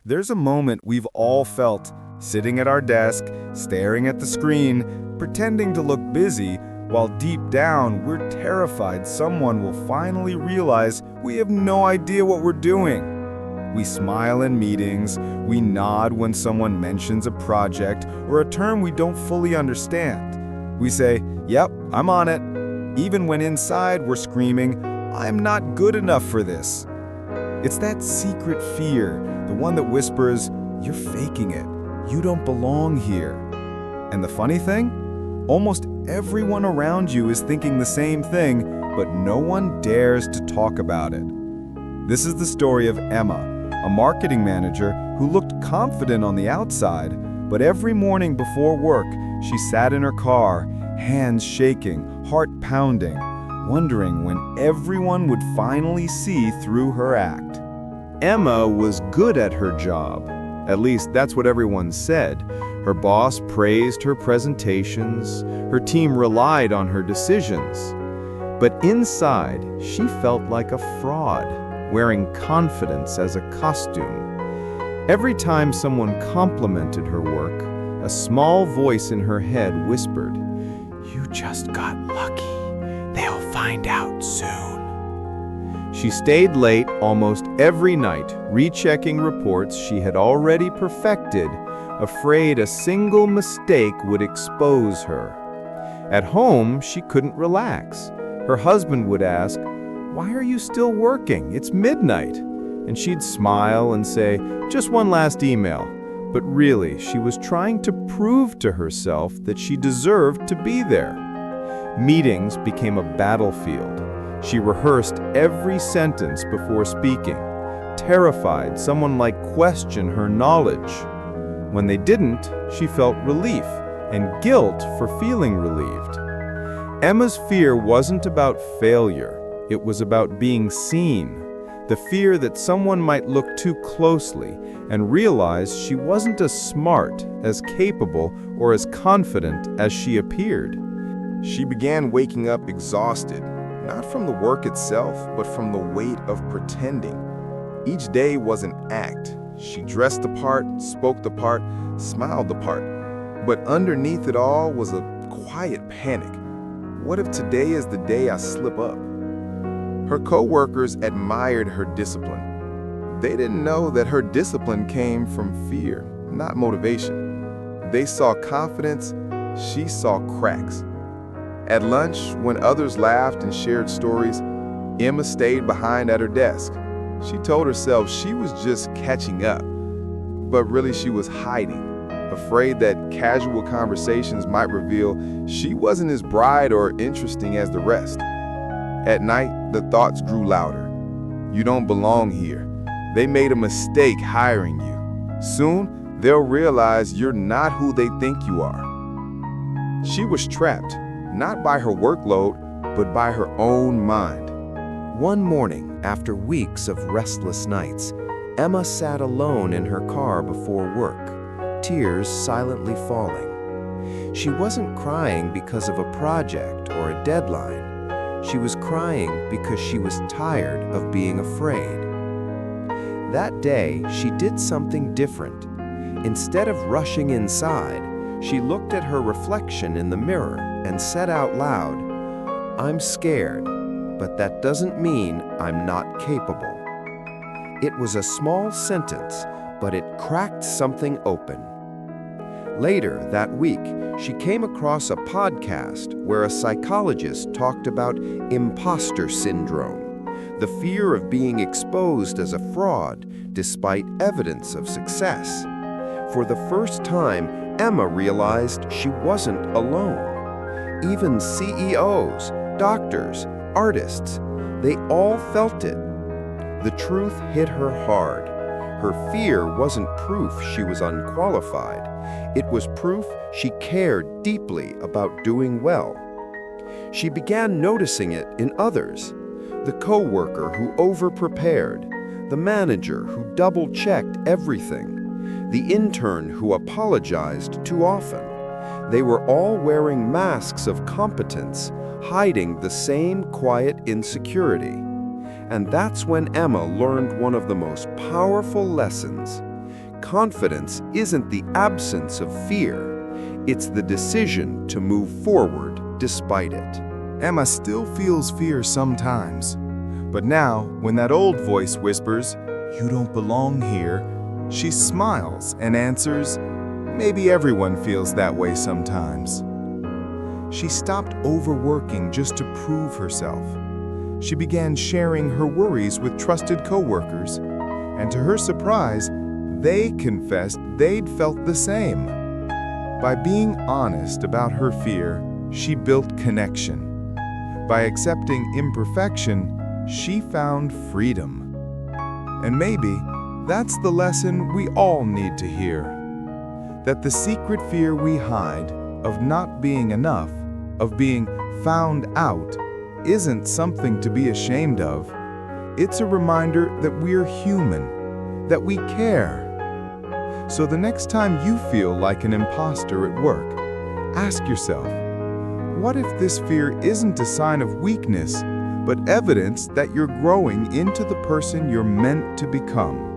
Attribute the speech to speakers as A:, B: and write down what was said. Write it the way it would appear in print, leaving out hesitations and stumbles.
A: There's a moment we've all felt, sitting at our desk, staring at the screen, pretending to look busy, while deep down we're terrified someone will finally realize we have no idea what we're doing. We smile in meetings, we nod when someone mentions a project or a term we don't fully understand. We say, "Yep, I'm on it," even when inside we're screaming, "I'm not good enough for this." It's that secret fear, the one that whispers, "You're faking it. You don't belong here." And the funny thing? Almost everyone around you is thinking the same thing, but no one dares to talk about it. This is the story of Emma, a marketing manager who looked confident on the outside, but every morning before work, she sat in her car, hands shaking, heart pounding, wondering when everyone would finally see through her act. Emma was good at her job. At least that's what everyone said. Her boss praised her presentations, her team relied on her decisions. But inside, she felt like a fraud, wearing confidence as a costume. Every time someone complimented her work, a small voice in her head whispered, "You just got lucky. They'll find out soon." She stayed late almost every night, rechecking reports she had already perfected, afraid a single mistake would expose her. At home, she couldn't relax. Her husband would ask, "Why are you still working? It's midnight." And she'd smile and say, "Just one last email." But really, she was trying to prove to herself that she deserved to be there. Meetings became a battlefield. She rehearsed every sentence before speaking, terrified someone might question her knowledge. When they didn't, she felt relief and guilt for feeling relieved. Emma's fear wasn't about failure. It was about being seen. The fear that someone might look too closely and realize she wasn't as smart, as capable, or as confident as she appeared. She began waking up exhausted, not from the work itself, but from the weight of pretending. Each day was an act. She dressed the part, spoke the part, smiled the part. But underneath it all was a quiet panic. What if today is the day I slip up? Her co-workers admired her discipline. They didn't know that her discipline came from fear, not motivation. They saw confidence, she saw cracks. At lunch, when others laughed and shared stories, Emma stayed behind at her desk. She told herself she was just catching up, but really she was hiding, afraid that casual conversations might reveal she wasn't as bright or interesting as the rest. At night, the thoughts grew louder. "You don't belong here. They made a mistake hiring you. Soon, they'll realize you're not who they think you are." She was trapped, not by her workload, but by her own mind. One morning, after weeks of restless nights, Emma sat alone in her car before work, tears silently falling. She wasn't crying because of a project or a deadline. She was crying because she was tired of being afraid. That day, she did something different. Instead of rushing inside, she looked at her reflection in the mirror and said out loud, "I'm scared, but that doesn't mean I'm not capable." It was a small sentence, but it cracked something open. Later that week, she came across a podcast where a psychologist talked about imposter syndrome, the fear of being exposed as a fraud despite evidence of success. For the first time, Emma realized she wasn't alone. Even CEOs, doctors, artists, they all felt it. The truth hit her hard. Her fear wasn't proof she was unqualified. It was proof she cared deeply about doing well. She began noticing it in others. The coworker who over-prepared, the manager who double-checked everything, the intern who apologized too often. They were all wearing masks of competence, hiding the same quiet insecurity. And that's when Emma learned one of the most powerful lessons.
B: confidence isn't the absence of fear, it's the decision to move forward despite it.
A: Emma still feels fear sometimes. But now, when that old voice whispers, "You don't belong here," she smiles and answers, "Maybe everyone feels that way sometimes." She stopped overworking just to prove herself. She began sharing her worries with trusted coworkers, and to her surprise, they confessed they'd felt the same. By being honest about her fear, she built connection. By accepting imperfection, she found freedom. And maybe that's the lesson we all need to hear. That the secret fear we hide of not being enough, of being found out, isn't something to be ashamed of. It's a reminder that we're human, that we care. So the next time you feel like an imposter at work, ask yourself, what if this fear isn't a sign of weakness, but evidence that you're growing into the person you're meant to become?